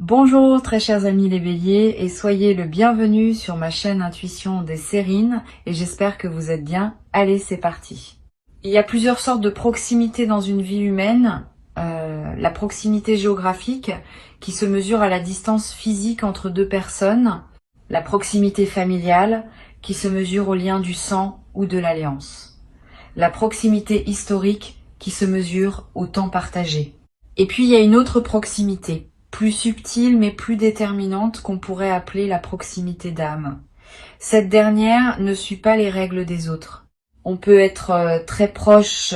Bonjour très chers amis les béliers et soyez le bienvenu sur ma chaîne Intuition des Sérines et j'espère que vous êtes bien. Allez, c'est parti. Il y a plusieurs sortes de proximité dans une vie humaine. La proximité géographique qui se mesure à la distance physique entre deux personnes. La proximité familiale qui se mesure au lien du sang ou de l'alliance. La proximité historique qui se mesure au temps partagé. Et puis il y a une autre proximité, plus subtile mais plus déterminante qu'on pourrait appeler la proximité d'âme. Cette dernière ne suit pas les règles des autres. On peut être très proche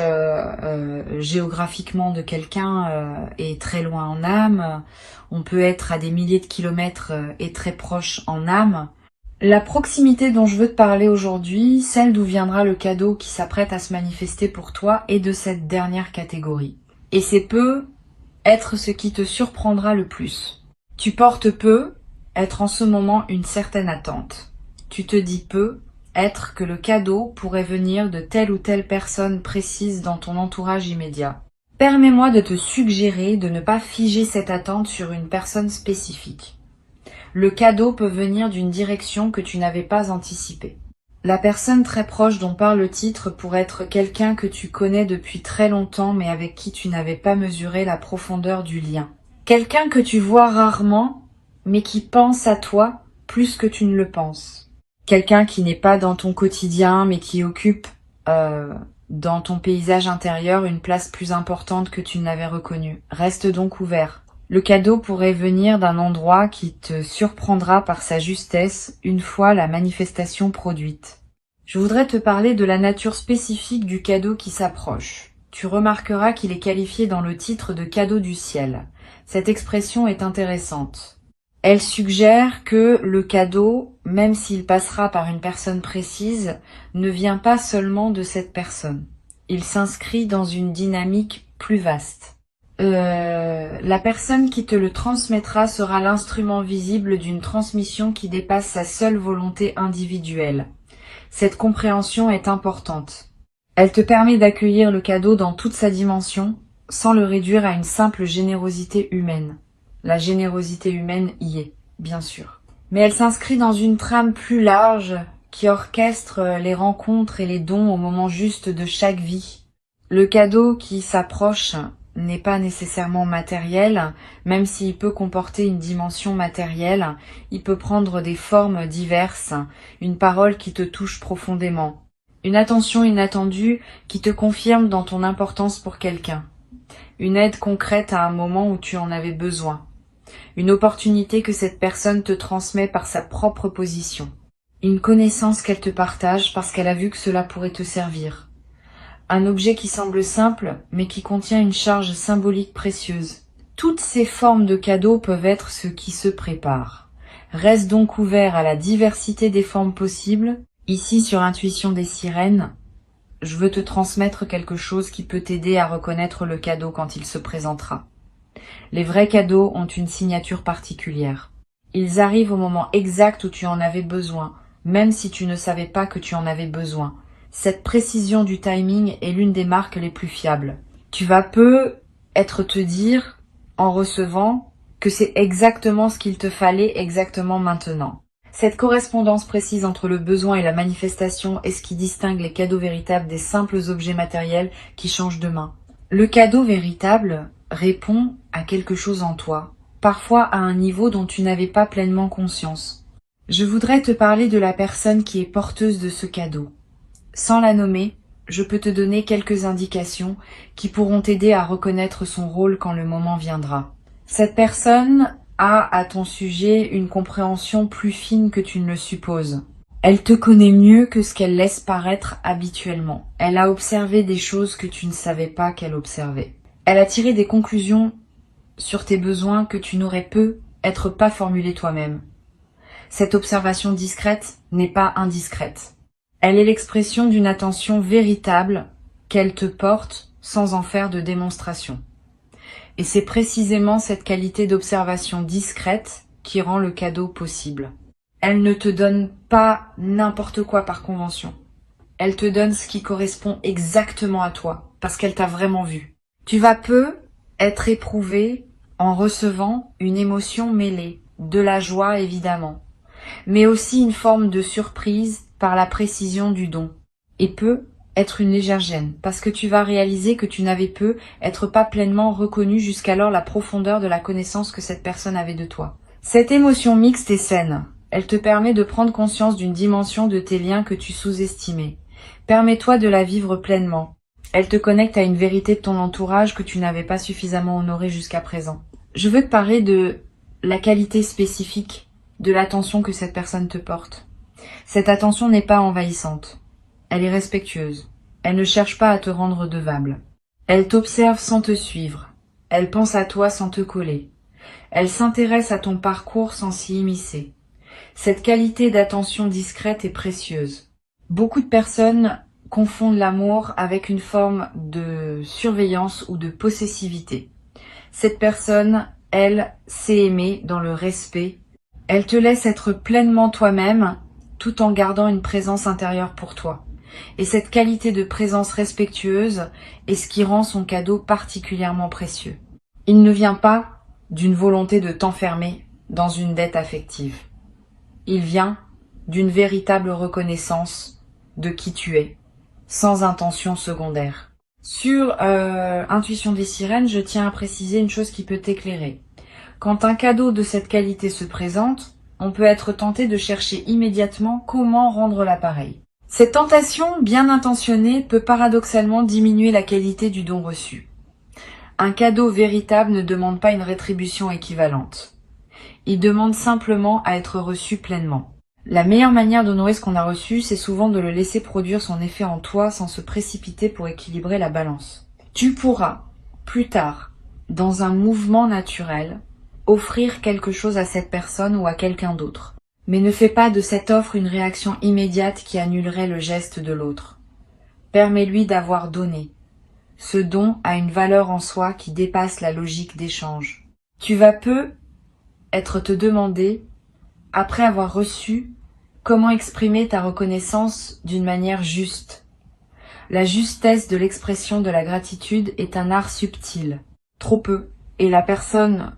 géographiquement de quelqu'un et très loin en âme. On peut être à des milliers de kilomètres et très proche en âme. La proximité dont je veux te parler aujourd'hui, celle d'où viendra le cadeau qui s'apprête à se manifester pour toi, est de cette dernière catégorie. Et c'est peu être ce qui te surprendra le plus. Tu portes peu être en ce moment une certaine attente. Tu te dis peu être que le cadeau pourrait venir de telle ou telle personne précise dans ton entourage immédiat. Permets-moi de te suggérer de ne pas figer cette attente sur une personne spécifique. Le cadeau peut venir d'une direction que tu n'avais pas anticipée. La personne très proche dont parle le titre pourrait être quelqu'un que tu connais depuis très longtemps mais avec qui tu n'avais pas mesuré la profondeur du lien. Quelqu'un que tu vois rarement mais qui pense à toi plus que tu ne le penses. Quelqu'un qui n'est pas dans ton quotidien mais qui occupe dans ton paysage intérieur une place plus importante que tu ne l'avais reconnue. Reste donc ouvert. Le cadeau pourrait venir d'un endroit qui te surprendra par sa justesse une fois la manifestation produite. Je voudrais te parler de la nature spécifique du cadeau qui s'approche. Tu remarqueras qu'il est qualifié dans le titre de cadeau du ciel. Cette expression est intéressante. Elle suggère que le cadeau, même s'il passera par une personne précise, ne vient pas seulement de cette personne. Il s'inscrit dans une dynamique plus vaste. La personne qui te le transmettra sera l'instrument visible d'une transmission qui dépasse sa seule volonté individuelle. Cette compréhension est importante. Elle te permet d'accueillir le cadeau dans toute sa dimension, sans le réduire à une simple générosité humaine. La générosité humaine y est, bien sûr. Mais elle s'inscrit dans une trame plus large qui orchestre les rencontres et les dons au moment juste de chaque vie. Le cadeau qui s'approche n'est pas nécessairement matériel, même s'il peut comporter une dimension matérielle, il peut prendre des formes diverses, une parole qui te touche profondément, une attention inattendue qui te confirme dans ton importance pour quelqu'un, une aide concrète à un moment où tu en avais besoin, une opportunité que cette personne te transmet par sa propre position, une connaissance qu'elle te partage parce qu'elle a vu que cela pourrait te servir. Un objet qui semble simple, mais qui contient une charge symbolique précieuse. Toutes ces formes de cadeaux peuvent être ce qui se prépare. Reste donc ouvert à la diversité des formes possibles. Ici, sur Intuition des Sirènes, je veux te transmettre quelque chose qui peut t'aider à reconnaître le cadeau quand il se présentera. Les vrais cadeaux ont une signature particulière. Ils arrivent au moment exact où tu en avais besoin, même si tu ne savais pas que tu en avais besoin. Cette précision du timing est l'une des marques les plus fiables. Tu vas peu être te dire, en recevant, que c'est exactement ce qu'il te fallait exactement maintenant. Cette correspondance précise entre le besoin et la manifestation est ce qui distingue les cadeaux véritables des simples objets matériels qui changent de main. Le cadeau véritable répond à quelque chose en toi, parfois à un niveau dont tu n'avais pas pleinement conscience. Je voudrais te parler de la personne qui est porteuse de ce cadeau. Sans la nommer, je peux te donner quelques indications qui pourront t'aider à reconnaître son rôle quand le moment viendra. Cette personne a à ton sujet une compréhension plus fine que tu ne le supposes. Elle te connaît mieux que ce qu'elle laisse paraître habituellement. Elle a observé des choses que tu ne savais pas qu'elle observait. Elle a tiré des conclusions sur tes besoins que tu n'aurais peut-être pas formulés toi-même. Cette observation discrète n'est pas indiscrète. Elle est l'expression d'une attention véritable qu'elle te porte sans en faire de démonstration. Et c'est précisément cette qualité d'observation discrète qui rend le cadeau possible. Elle ne te donne pas n'importe quoi par convention. Elle te donne ce qui correspond exactement à toi, parce qu'elle t'a vraiment vu. Tu vas peu être éprouvé en recevant une émotion mêlée, de la joie évidemment, mais aussi une forme de surprise par la précision du don, et peut être une légère gêne, parce que tu vas réaliser que tu n'avais pu être pas pleinement reconnu jusqu'alors la profondeur de la connaissance que cette personne avait de toi. Cette émotion mixte est saine. Elle te permet de prendre conscience d'une dimension de tes liens que tu sous-estimais. Permets-toi de la vivre pleinement. Elle te connecte à une vérité de ton entourage que tu n'avais pas suffisamment honorée jusqu'à présent. Je veux te parler de la qualité spécifique de l'attention que cette personne te porte. Cette attention n'est pas envahissante. Elle est respectueuse. Elle ne cherche pas à te rendre redevable. Elle t'observe sans te suivre. Elle pense à toi sans te coller. Elle s'intéresse à ton parcours sans s'y immiscer. Cette qualité d'attention discrète est précieuse. Beaucoup de personnes confondent l'amour avec une forme de surveillance ou de possessivité. Cette personne, elle, sait aimer dans le respect. Elle te laisse être pleinement toi-même tout en gardant une présence intérieure pour toi. Et cette qualité de présence respectueuse est ce qui rend son cadeau particulièrement précieux. Il ne vient pas d'une volonté de t'enfermer dans une dette affective. Il vient d'une véritable reconnaissance de qui tu es, sans intention secondaire. Sur Intuition des sirènes, je tiens à préciser une chose qui peut t'éclairer. Quand un cadeau de cette qualité se présente, on peut être tenté de chercher immédiatement comment rendre l'appareil. Cette tentation bien intentionnée peut paradoxalement diminuer la qualité du don reçu. Un cadeau véritable ne demande pas une rétribution équivalente. Il demande simplement à être reçu pleinement. La meilleure manière d'honorer ce qu'on a reçu, c'est souvent de le laisser produire son effet en toi sans se précipiter pour équilibrer la balance. Tu pourras, plus tard, dans un mouvement naturel, offrir quelque chose à cette personne ou à quelqu'un d'autre. Mais ne fais pas de cette offre une réaction immédiate qui annulerait le geste de l'autre. Permets-lui d'avoir donné. Ce don a une valeur en soi qui dépasse la logique d'échange. Tu vas être te demander, après avoir reçu, comment exprimer ta reconnaissance d'une manière juste. La justesse de l'expression de la gratitude est un art subtil. Trop peu. Et la personne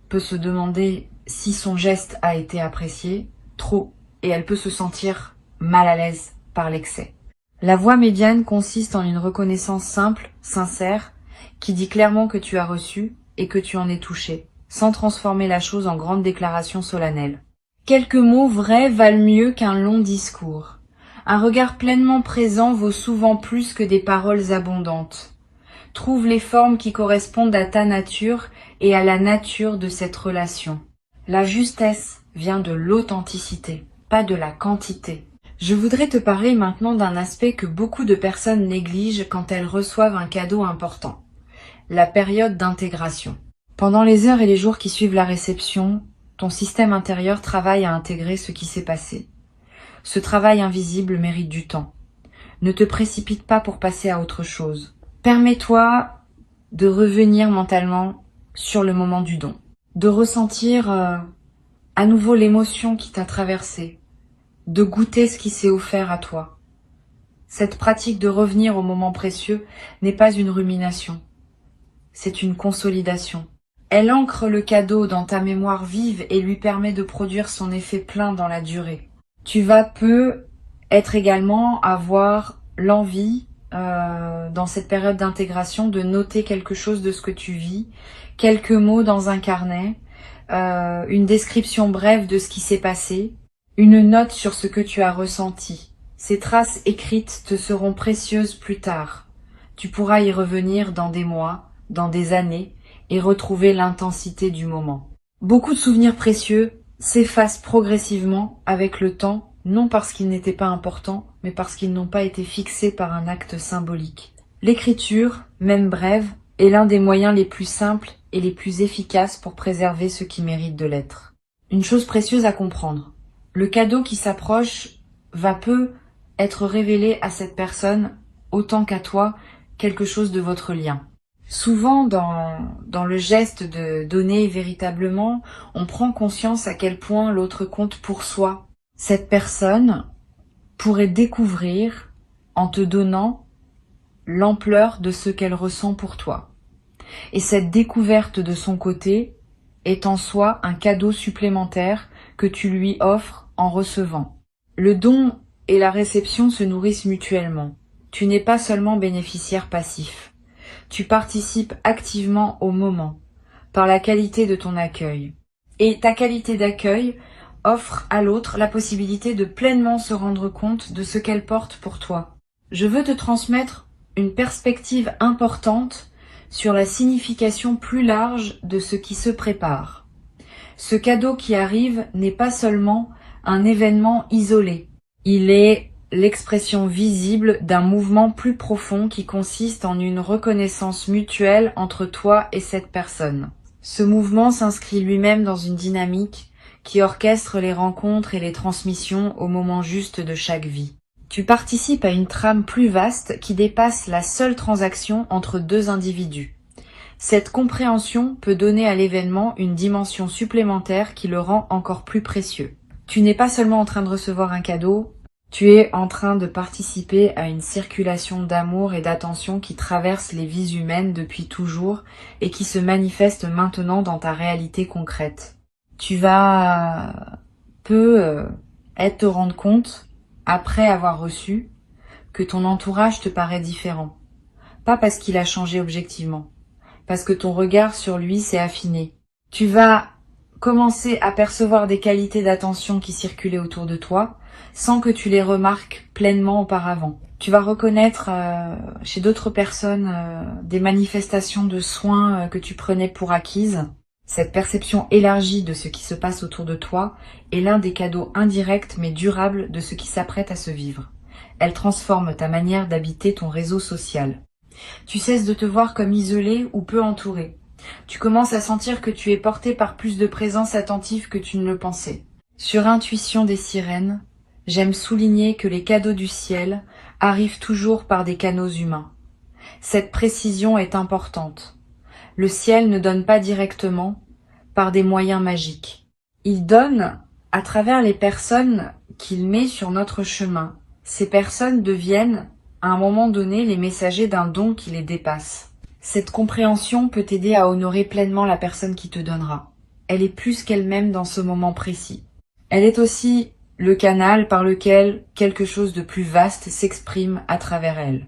peut se demander si son geste a été apprécié. Trop. Et elle peut se sentir mal à l'aise par l'excès. La voie médiane consiste en une reconnaissance simple, sincère, qui dit clairement que tu as reçu et que tu en es touché, sans transformer la chose en grande déclaration solennelle. Quelques mots vrais valent mieux qu'un long discours. Un regard pleinement présent vaut souvent plus que des paroles abondantes. Trouve les formes qui correspondent à ta nature et à la nature de cette relation. La justesse vient de l'authenticité, pas de la quantité. Je voudrais te parler maintenant d'un aspect que beaucoup de personnes négligent quand elles reçoivent un cadeau important. La période d'intégration. Pendant les heures et les jours qui suivent la réception, ton système intérieur travaille à intégrer ce qui s'est passé. Ce travail invisible mérite du temps. Ne te précipite pas pour passer à autre chose. Permets-toi de revenir mentalement sur le moment du don. De ressentir à nouveau l'émotion qui t'a traversé. De goûter ce qui s'est offert à toi. Cette pratique de revenir au moment précieux n'est pas une rumination. C'est une consolidation. Elle ancre le cadeau dans ta mémoire vive et lui permet de produire son effet plein dans la durée. Tu vas être également avoir l'envie, dans cette période d'intégration, de noter quelque chose de ce que tu vis, quelques mots dans un carnet, une description brève de ce qui s'est passé, une note sur ce que tu as ressenti. Ces traces écrites te seront précieuses plus tard. Tu pourras y revenir dans des mois, dans des années, et retrouver l'intensité du moment. Beaucoup de souvenirs précieux s'effacent progressivement avec le temps, non parce qu'ils n'étaient pas importants, mais parce qu'ils n'ont pas été fixés par un acte symbolique. L'écriture, même brève, est l'un des moyens les plus simples et les plus efficaces pour préserver ce qui mérite de l'être. Une chose précieuse à comprendre. Le cadeau qui s'approche va être révélé à cette personne autant qu'à toi quelque chose de votre lien. Souvent, dans le geste de donner véritablement, on prend conscience à quel point l'autre compte pour soi. Cette personne pourrait découvrir, en te donnant, l'ampleur de ce qu'elle ressent pour toi. Et cette découverte de son côté est en soi un cadeau supplémentaire que tu lui offres en recevant. Le don et la réception se nourrissent mutuellement. Tu n'es pas seulement bénéficiaire passif. Tu participes activement au moment, par la qualité de ton accueil. Et ta qualité d'accueil offre à l'autre la possibilité de pleinement se rendre compte de ce qu'elle porte pour toi. Je veux te transmettre une perspective importante sur la signification plus large de ce qui se prépare. Ce cadeau qui arrive n'est pas seulement un événement isolé. Il est l'expression visible d'un mouvement plus profond qui consiste en une reconnaissance mutuelle entre toi et cette personne. Ce mouvement s'inscrit lui-même dans une dynamique qui orchestre les rencontres et les transmissions au moment juste de chaque vie. Tu participes à une trame plus vaste qui dépasse la seule transaction entre deux individus. Cette compréhension peut donner à l'événement une dimension supplémentaire qui le rend encore plus précieux. Tu n'es pas seulement en train de recevoir un cadeau, tu es en train de participer à une circulation d'amour et d'attention qui traverse les vies humaines depuis toujours et qui se manifeste maintenant dans ta réalité concrète. Tu vas te rendre compte, après avoir reçu, que ton entourage te paraît différent. Pas parce qu'il a changé objectivement, parce que ton regard sur lui s'est affiné. Tu vas commencer à percevoir des qualités d'attention qui circulaient autour de toi, sans que tu les remarques pleinement auparavant. Tu vas reconnaître chez d'autres personnes des manifestations de soins que tu prenais pour acquises. Cette perception élargie de ce qui se passe autour de toi est l'un des cadeaux indirects mais durables de ce qui s'apprête à se vivre. Elle transforme ta manière d'habiter ton réseau social. Tu cesses de te voir comme isolé ou peu entouré. Tu commences à sentir que tu es porté par plus de présence attentive que tu ne le pensais. Sur Intuition des sirènes, j'aime souligner que les cadeaux du ciel arrivent toujours par des canaux humains. Cette précision est importante. Le ciel ne donne pas directement par des moyens magiques. Il donne à travers les personnes qu'il met sur notre chemin. Ces personnes deviennent, à un moment donné, les messagers d'un don qui les dépasse. Cette compréhension peut t'aider à honorer pleinement la personne qui te donnera. Elle est plus qu'elle-même dans ce moment précis. Elle est aussi le canal par lequel quelque chose de plus vaste s'exprime à travers elle.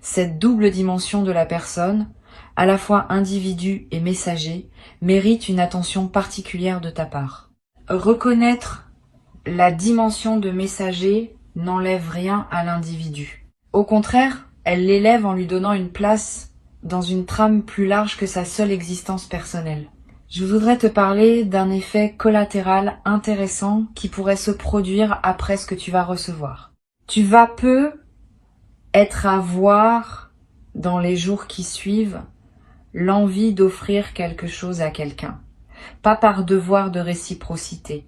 Cette double dimension de la personne, à la fois individu et messager, mérite une attention particulière de ta part. Reconnaître la dimension de messager n'enlève rien à l'individu. Au contraire, elle l'élève en lui donnant une place dans une trame plus large que sa seule existence personnelle. Je voudrais te parler d'un effet collatéral intéressant qui pourrait se produire après ce que tu vas recevoir. Tu vas être à voir dans les jours qui suivent l'envie d'offrir quelque chose à quelqu'un. Pas par devoir de réciprocité,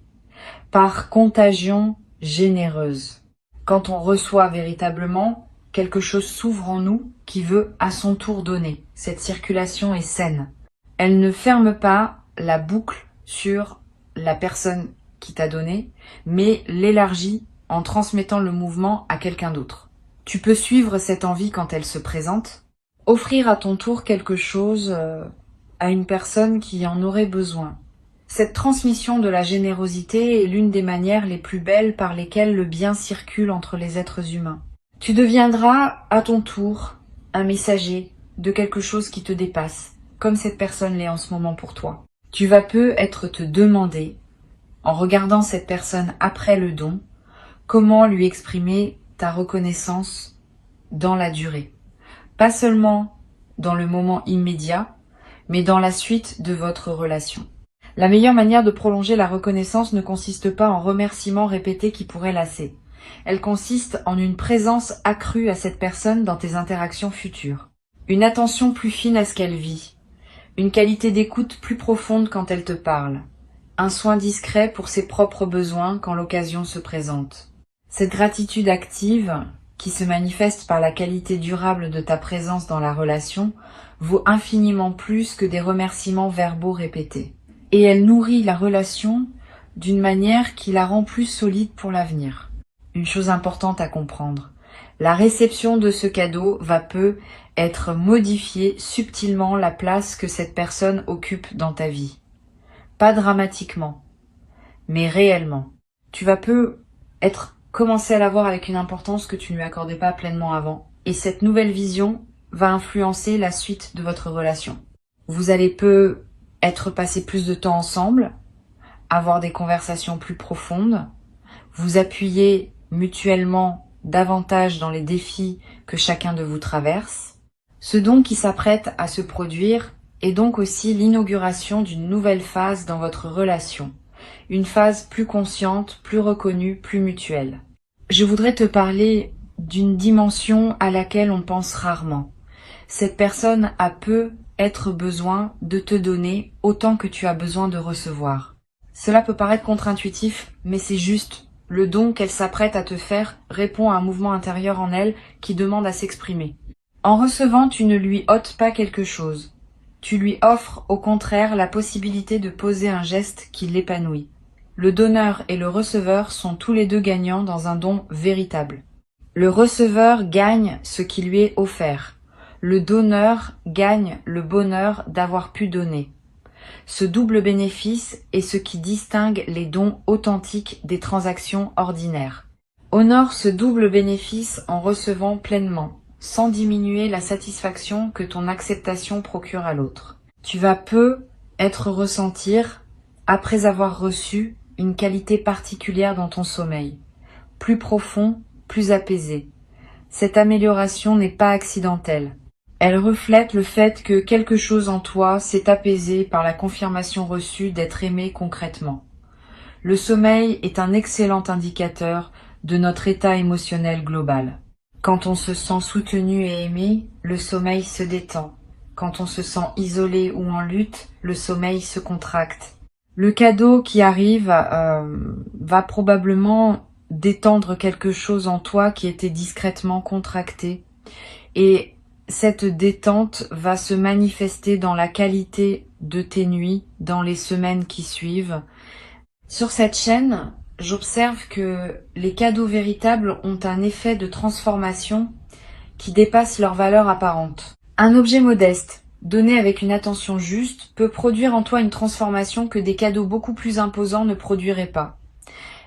par contagion généreuse. Quand on reçoit véritablement, quelque chose s'ouvre en nous qui veut à son tour donner. Cette circulation est saine. Elle ne ferme pas la boucle sur la personne qui t'a donné, mais l'élargit en transmettant le mouvement à quelqu'un d'autre. Tu peux suivre cette envie quand elle se présente, offrir à ton tour quelque chose à une personne qui en aurait besoin. Cette transmission de la générosité est l'une des manières les plus belles par lesquelles le bien circule entre les êtres humains. Tu deviendras à ton tour un messager de quelque chose qui te dépasse, comme cette personne l'est en ce moment pour toi. Tu vas peut-être te demander, en regardant cette personne après le don, comment lui exprimer ta reconnaissance dans la durée. Pas seulement dans le moment immédiat, mais dans la suite de votre relation. La meilleure manière de prolonger la reconnaissance ne consiste pas en remerciements répétés qui pourraient lasser. Elle consiste en une présence accrue à cette personne dans tes interactions futures. Une attention plus fine à ce qu'elle vit. Une qualité d'écoute plus profonde quand elle te parle. Un soin discret pour ses propres besoins quand l'occasion se présente. Cette gratitude active, qui se manifeste par la qualité durable de ta présence dans la relation, vaut infiniment plus que des remerciements verbaux répétés. Et elle nourrit la relation d'une manière qui la rend plus solide pour l'avenir. Une chose importante à comprendre, La réception de ce cadeau va peu être modifier subtilement la place que cette personne occupe dans ta vie. Pas dramatiquement, mais réellement. Tu vas peu commencer à la voir avec une importance que tu ne lui accordais pas pleinement avant. Et cette nouvelle vision va influencer la suite de votre relation. Vous allez peu être passé plus de temps ensemble, avoir des conversations plus profondes, vous appuyer mutuellement davantage dans les défis que chacun de vous traverse. Ce don qui s'apprête à se produire est donc aussi l'inauguration d'une nouvelle phase dans votre relation. Une phase plus consciente, plus reconnue, plus mutuelle. Je voudrais te parler d'une dimension à laquelle on pense rarement. Cette personne a peu être besoin de te donner autant que tu as besoin de recevoir. Cela peut paraître contre-intuitif, mais c'est juste. Le don qu'elle s'apprête à te faire répond à un mouvement intérieur en elle qui demande à s'exprimer. En recevant, tu ne lui ôtes pas quelque chose. Tu lui offres au contraire la possibilité de poser un geste qui l'épanouit. Le donneur et le receveur sont tous les deux gagnants dans un don véritable. Le receveur gagne ce qui lui est offert. Le donneur gagne le bonheur d'avoir pu donner. Ce double bénéfice est ce qui distingue les dons authentiques des transactions ordinaires. Honore ce double bénéfice en recevant pleinement, sans diminuer la satisfaction que ton acceptation procure à l'autre. Tu vas peu ressentir, après avoir reçu, une qualité particulière dans ton sommeil, plus profond, plus apaisé. Cette amélioration n'est pas accidentelle. Elle reflète le fait que quelque chose en toi s'est apaisé par la confirmation reçue d'être aimé concrètement. Le sommeil est un excellent indicateur de notre état émotionnel global. Quand on se sent soutenu et aimé, le sommeil se détend. Quand on se sent isolé ou en lutte, le sommeil se contracte. Le cadeau qui arrive va probablement détendre quelque chose en toi qui était discrètement contracté. Et cette détente va se manifester dans la qualité de tes nuits dans les semaines qui suivent. Sur cette chaîne, j'observe que les cadeaux véritables ont un effet de transformation qui dépasse leur valeur apparente. Un objet modeste, donné avec une attention juste, peut produire en toi une transformation que des cadeaux beaucoup plus imposants ne produiraient pas.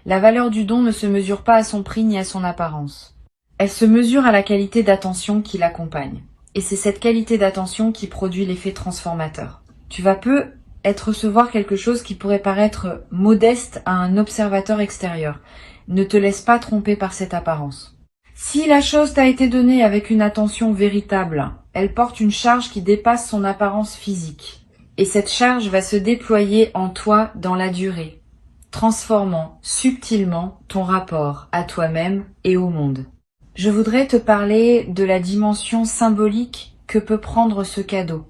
La valeur du don ne se mesure pas à son prix ni à son apparence. Elle se mesure à la qualité d'attention qui l'accompagne. Et c'est cette qualité d'attention qui produit l'effet transformateur. Tu vas peu recevoir quelque chose qui pourrait paraître modeste à un observateur extérieur. Ne te laisse pas tromper par cette apparence. Si la chose t'a été donnée avec une attention véritable, elle porte une charge qui dépasse son apparence physique. Et cette charge va se déployer en toi dans la durée, transformant subtilement ton rapport à toi-même et au monde. Je voudrais te parler de la dimension symbolique que peut prendre ce cadeau.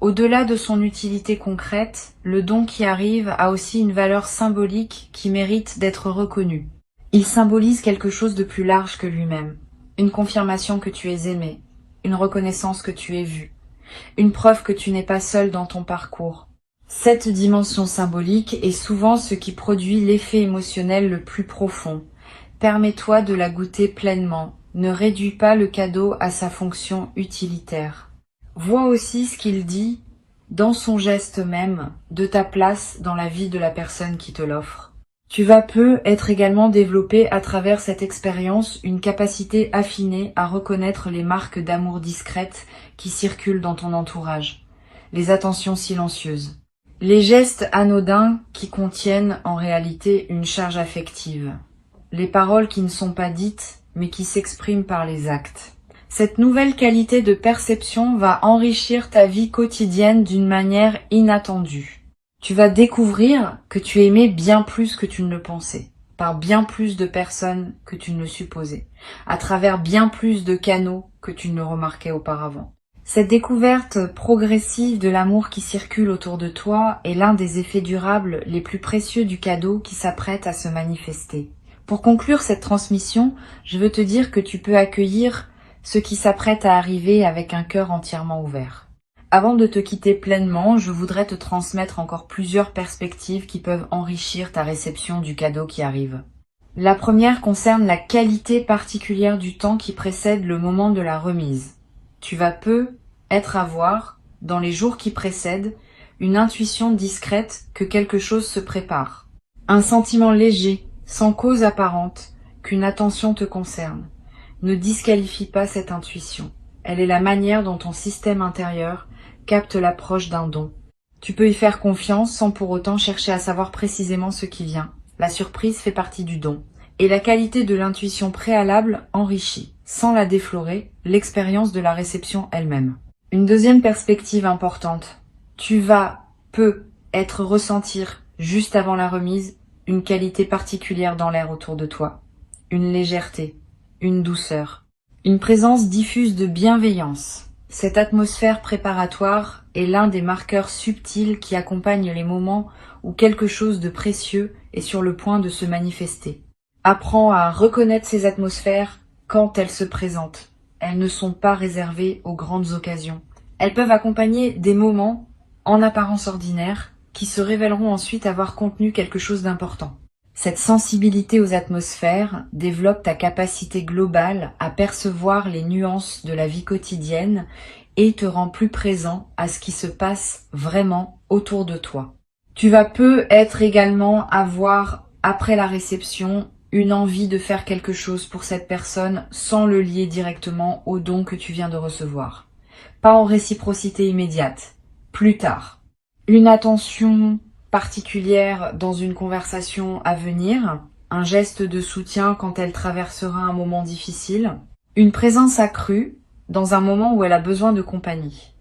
Au-delà de son utilité concrète, le don qui arrive a aussi une valeur symbolique qui mérite d'être reconnue. Il symbolise quelque chose de plus large que lui-même. Une confirmation que tu es aimé, une reconnaissance que tu es vu, une preuve que tu n'es pas seul dans ton parcours. Cette dimension symbolique est souvent ce qui produit l'effet émotionnel le plus profond. Permets-toi de la goûter pleinement. Ne réduis pas le cadeau à sa fonction utilitaire. Vois aussi ce qu'il dit dans son geste même de ta place dans la vie de la personne qui te l'offre. Tu vas peu être également développé à travers cette expérience une capacité affinée à reconnaître les marques d'amour discrètes qui circulent dans ton entourage, les attentions silencieuses, les gestes anodins qui contiennent en réalité une charge affective, les paroles qui ne sont pas dites mais qui s'expriment par les actes. Cette nouvelle qualité de perception va enrichir ta vie quotidienne d'une manière inattendue. Tu vas découvrir que tu aimais bien plus que tu ne le pensais, par bien plus de personnes que tu ne le supposais, à travers bien plus de canaux que tu ne le remarquais auparavant. Cette découverte progressive de l'amour qui circule autour de toi est l'un des effets durables les plus précieux du cadeau qui s'apprête à se manifester. Pour conclure cette transmission, je veux te dire que tu peux accueillir ce qui s'apprête à arriver avec un cœur entièrement ouvert. Avant de te quitter pleinement, je voudrais te transmettre encore plusieurs perspectives qui peuvent enrichir ta réception du cadeau qui arrive. La première concerne la qualité particulière du temps qui précède le moment de la remise. Tu vas avoir, dans les jours qui précèdent, une intuition discrète que quelque chose se prépare. Un sentiment léger, sans cause apparente, qu'une attention te concerne. Ne disqualifie pas cette intuition. Elle est la manière dont ton système intérieur capte l'approche d'un don. Tu peux y faire confiance sans pour autant chercher à savoir précisément ce qui vient. La surprise fait partie du don. Et la qualité de l'intuition préalable enrichit, sans la déflorer, l'expérience de la réception elle-même. Une deuxième perspective importante. Tu vas ressentir, juste avant la remise, une qualité particulière dans l'air autour de toi. Une légèreté, une douceur, une présence diffuse de bienveillance. Cette atmosphère préparatoire est l'un des marqueurs subtils qui accompagnent les moments où quelque chose de précieux est sur le point de se manifester. Apprends à reconnaître ces atmosphères quand elles se présentent. Elles ne sont pas réservées aux grandes occasions. Elles peuvent accompagner des moments, en apparence ordinaires, qui se révéleront ensuite avoir contenu quelque chose d'important. Cette sensibilité aux atmosphères développe ta capacité globale à percevoir les nuances de la vie quotidienne et te rend plus présent à ce qui se passe vraiment autour de toi. Tu vas également avoir, après la réception, une envie de faire quelque chose pour cette personne sans le lier directement au don que tu viens de recevoir. Pas en réciprocité immédiate, plus tard. Une attention particulière dans une conversation à venir, un geste de soutien quand elle traversera un moment difficile, une présence accrue dans un moment où elle a besoin de compagnie.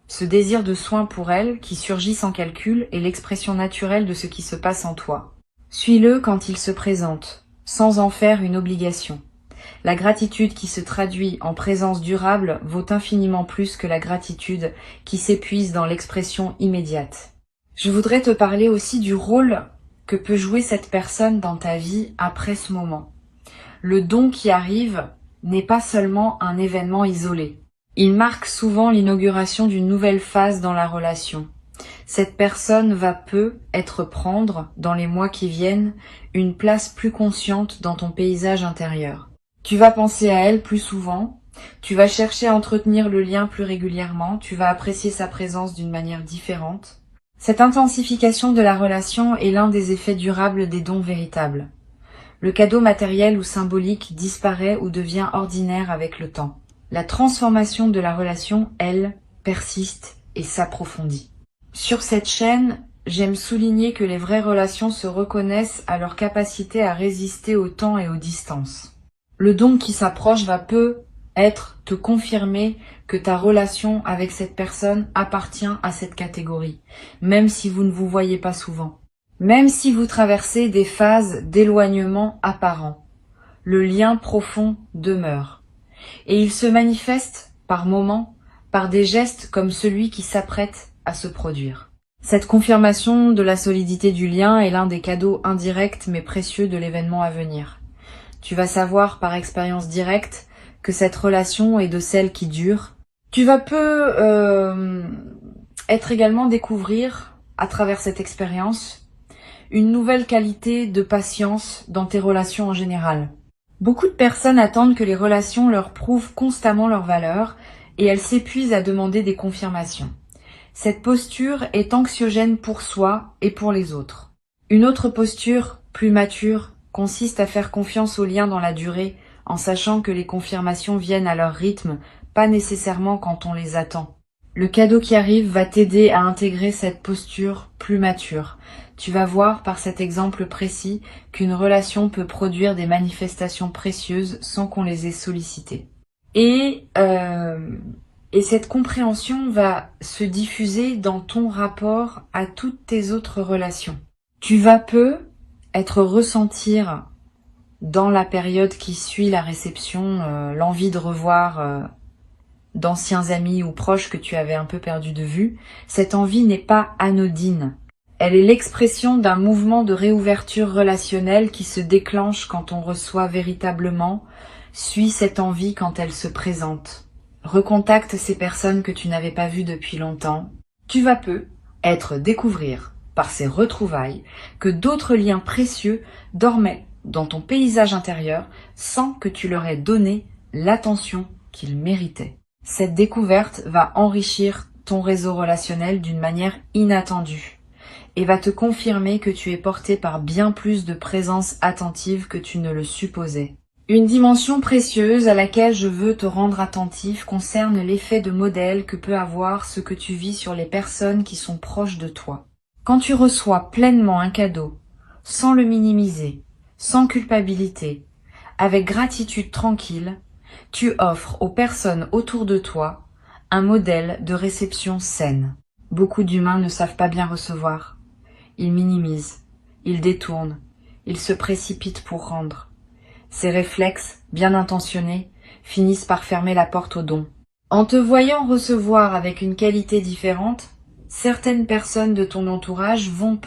Ce désir de soin pour elle, qui surgit sans calcul, est l'expression naturelle de ce qui se passe en toi. Suis-le quand il se présente, sans en faire une obligation. La gratitude qui se traduit en présence durable vaut infiniment plus que la gratitude qui s'épuise dans l'expression immédiate. Je voudrais te parler aussi du rôle que peut jouer cette personne dans ta vie après ce moment. Le don qui arrive n'est pas seulement un événement isolé. Il marque souvent l'inauguration d'une nouvelle phase dans la relation. Cette personne va prendre, dans les mois qui viennent, une place plus consciente dans ton paysage intérieur. Tu vas penser à elle plus souvent, tu vas chercher à entretenir le lien plus régulièrement, tu vas apprécier sa présence d'une manière différente. Cette intensification de la relation est l'un des effets durables des dons véritables. Le cadeau matériel ou symbolique disparaît ou devient ordinaire avec le temps. La transformation de la relation, elle, persiste et s'approfondit. Sur cette chaîne, j'aime souligner que les vraies relations se reconnaissent à leur capacité à résister au temps et aux distances. Le don qui s'approche va te confirmer que ta relation avec cette personne appartient à cette catégorie, même si vous ne vous voyez pas souvent. Même si vous traversez des phases d'éloignement apparent, le lien profond demeure. Et il se manifeste, par moments, par des gestes comme celui qui s'apprête à se produire. Cette confirmation de la solidité du lien est l'un des cadeaux indirects mais précieux de l'événement à venir. Tu vas savoir par expérience directe que cette relation est de celles qui durent. Tu vas également découvrir, à travers cette expérience, une nouvelle qualité de patience dans tes relations en général. Beaucoup de personnes attendent que les relations leur prouvent constamment leur valeur et elles s'épuisent à demander des confirmations. Cette posture est anxiogène pour soi et pour les autres. Une autre posture, plus mature, consiste à faire confiance aux liens dans la durée, en sachant que les confirmations viennent à leur rythme, pas nécessairement quand on les attend. Le cadeau qui arrive va t'aider à intégrer cette posture plus mature. Tu vas voir par cet exemple précis qu'une relation peut produire des manifestations précieuses sans qu'on les ait sollicitées. Et cette compréhension va se diffuser dans ton rapport à toutes tes autres relations. Tu vas ressentir dans la période qui suit la réception l'envie de revoir d'anciens amis ou proches que tu avais un peu perdu de vue. Cette envie n'est pas anodine. Elle est l'expression d'un mouvement de réouverture relationnelle qui se déclenche quand on reçoit véritablement, suit cette envie quand elle se présente. Recontacte ces personnes que tu n'avais pas vues depuis longtemps. Tu vas découvrir par ces retrouvailles que d'autres liens précieux dormaient dans ton paysage intérieur sans que tu leur aies donné l'attention qu'ils méritaient. Cette découverte va enrichir ton réseau relationnel d'une manière inattendue et va te confirmer que tu es porté par bien plus de présence attentive que tu ne le supposais. Une dimension précieuse à laquelle je veux te rendre attentif concerne l'effet de modèle que peut avoir ce que tu vis sur les personnes qui sont proches de toi. Quand tu reçois pleinement un cadeau, sans le minimiser, sans culpabilité, avec gratitude tranquille, tu offres aux personnes autour de toi un modèle de réception saine. Beaucoup d'humains ne savent pas bien recevoir. Ils minimisent, ils détournent, ils se précipitent pour rendre. Ces réflexes, bien intentionnés, finissent par fermer la porte au don. En te voyant recevoir avec une qualité différente, certaines personnes de ton entourage vont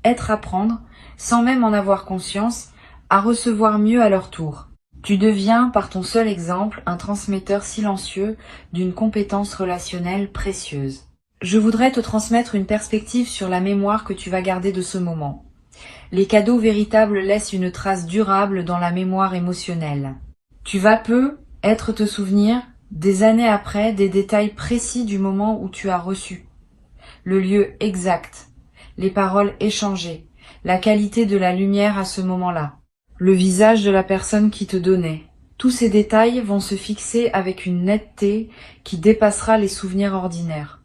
être apprendre, sans même en avoir conscience, à recevoir mieux à leur tour. Tu deviens, par ton seul exemple, un transmetteur silencieux d'une compétence relationnelle précieuse. Je voudrais te transmettre une perspective sur la mémoire que tu vas garder de ce moment. Les cadeaux véritables laissent une trace durable dans la mémoire émotionnelle. Tu vas te souvenir, des années après, des détails précis du moment où tu as reçu. Le lieu exact, les paroles échangées, la qualité de la lumière à ce moment-là, le visage de la personne qui te donnait. Tous ces détails vont se fixer avec une netteté qui dépassera les souvenirs ordinaires.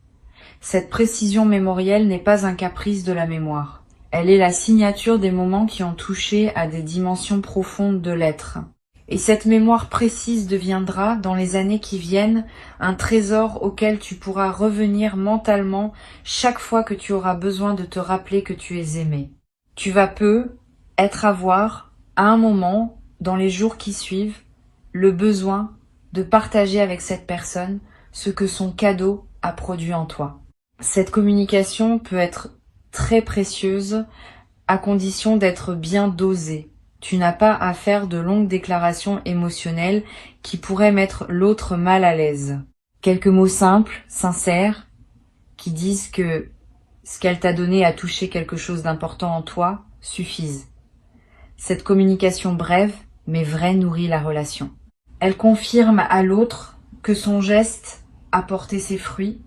Cette précision mémorielle n'est pas un caprice de la mémoire. Elle est la signature des moments qui ont touché à des dimensions profondes de l'être. Et cette mémoire précise deviendra, dans les années qui viennent, un trésor auquel tu pourras revenir mentalement chaque fois que tu auras besoin de te rappeler que tu es aimé. Tu vas avoir, à un moment, dans les jours qui suivent, le besoin de partager avec cette personne ce que son cadeau a produit en toi. Cette communication peut être très précieuse à condition d'être bien dosée. Tu n'as pas à faire de longues déclarations émotionnelles qui pourraient mettre l'autre mal à l'aise. Quelques mots simples, sincères, qui disent que ce qu'elle t'a donné a touché quelque chose d'important en toi, suffisent. Cette communication brève mais vraie nourrit la relation. Elle confirme à l'autre que son geste a porté ses fruits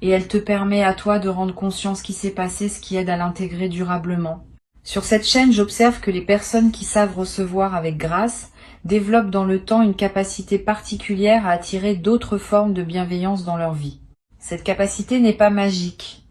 et elle te permet à toi de rendre conscient ce qui s'est passé, ce qui aide à l'intégrer durablement. Sur cette chaîne, j'observe que les personnes qui savent recevoir avec grâce développent dans le temps une capacité particulière à attirer d'autres formes de bienveillance dans leur vie. Cette capacité n'est pas magique.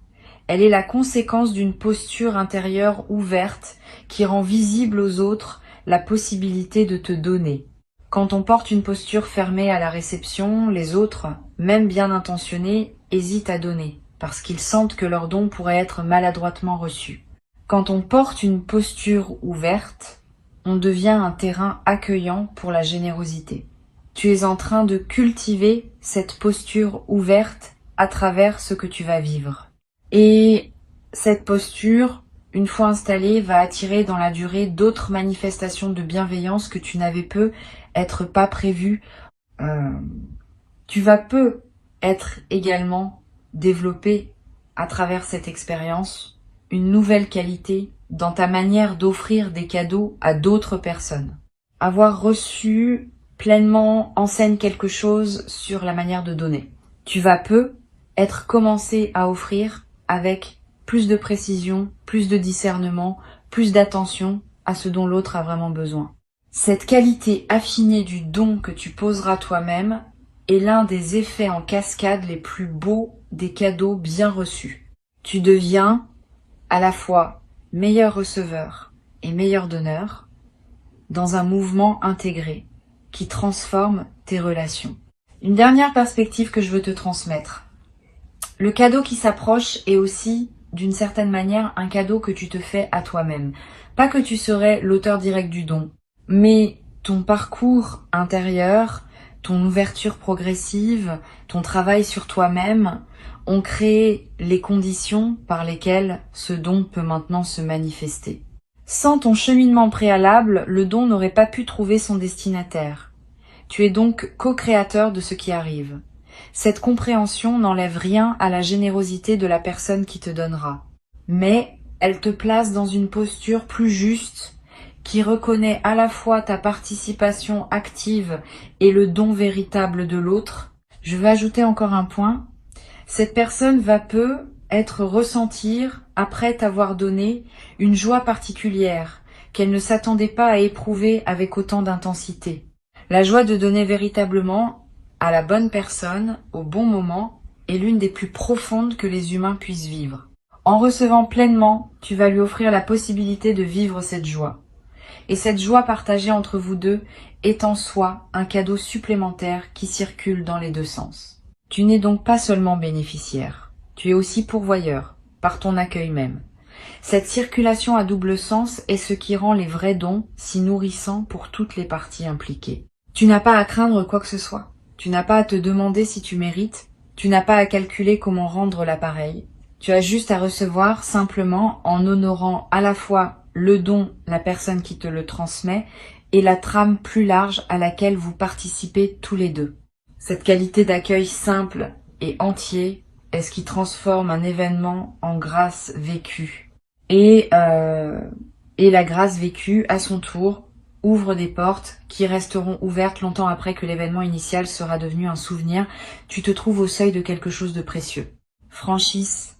Elle est la conséquence d'une posture intérieure ouverte qui rend visible aux autres la possibilité de te donner. Quand on porte une posture fermée à la réception, les autres, même bien intentionnés, hésitent à donner, parce qu'ils sentent que leur don pourrait être maladroitement reçu. Quand on porte une posture ouverte, on devient un terrain accueillant pour la générosité. Tu es en train de cultiver cette posture ouverte à travers ce que tu vas vivre. Et cette posture, une fois installée, va attirer dans la durée d'autres manifestations de bienveillance que tu n'avais être pas prévues. Tu vas être également développé à travers cette expérience une nouvelle qualité dans ta manière d'offrir des cadeaux à d'autres personnes. Avoir reçu pleinement enseigne quelque chose sur la manière de donner. Tu vas être commencé à offrir avec plus de précision, plus de discernement, plus d'attention à ce dont l'autre a vraiment besoin. Cette qualité affinée du don que tu poseras toi-même est l'un des effets en cascade les plus beaux des cadeaux bien reçus. Tu deviens à la fois meilleur receveur et meilleur donneur dans un mouvement intégré qui transforme tes relations. Une dernière perspective que je veux te transmettre. Le cadeau qui s'approche est aussi, d'une certaine manière, un cadeau que tu te fais à toi-même. Pas que tu serais l'auteur direct du don, mais ton parcours intérieur, ton ouverture progressive, ton travail sur toi-même ont créé les conditions par lesquelles ce don peut maintenant se manifester. Sans ton cheminement préalable, le don n'aurait pas pu trouver son destinataire. Tu es donc co-créateur de ce qui arrive. Cette compréhension n'enlève rien à la générosité de la personne qui te donnera, mais elle te place dans une posture plus juste qui reconnaît à la fois ta participation active et le don véritable de l'autre. Je vais ajouter encore un point. Cette personne va peut-être ressentir, après t'avoir donné, une joie particulière qu'elle ne s'attendait pas à éprouver avec autant d'intensité. La joie de donner véritablement à la bonne personne, au bon moment, est l'une des plus profondes que les humains puissent vivre. En recevant pleinement, tu vas lui offrir la possibilité de vivre cette joie. Et cette joie partagée entre vous deux est en soi un cadeau supplémentaire qui circule dans les deux sens. Tu n'es donc pas seulement bénéficiaire, tu es aussi pourvoyeur, par ton accueil même. Cette circulation à double sens est ce qui rend les vrais dons si nourrissants pour toutes les parties impliquées. Tu n'as pas à craindre quoi que ce soit, tu n'as pas à te demander si tu mérites, tu n'as pas à calculer comment rendre l'appareil. Tu as juste à recevoir simplement en honorant à la fois le don, la personne qui te le transmet, et la trame plus large à laquelle vous participez tous les deux. Cette qualité d'accueil simple et entier est ce qui transforme un événement en grâce vécue. Et la grâce vécue, à son tour, ouvre des portes qui resteront ouvertes longtemps après que l'événement initial sera devenu un souvenir. Tu te trouves au seuil de quelque chose de précieux. Franchisse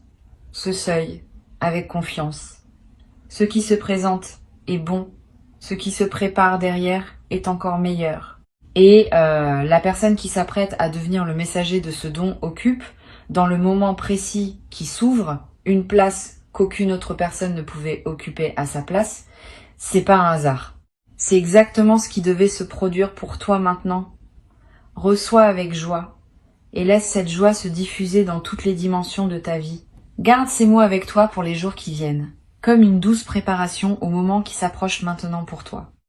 ce seuil avec confiance. Ce qui se présente est bon, ce qui se prépare derrière est encore meilleur. Et la personne qui s'apprête à devenir le messager de ce don occupe, dans le moment précis qui s'ouvre, une place qu'aucune autre personne ne pouvait occuper à sa place. C'est pas un hasard. C'est exactement ce qui devait se produire pour toi maintenant. Reçois avec joie et laisse cette joie se diffuser dans toutes les dimensions de ta vie. Garde ces mots avec toi pour les jours qui viennent, comme une douce préparation au moment qui s'approche maintenant pour toi.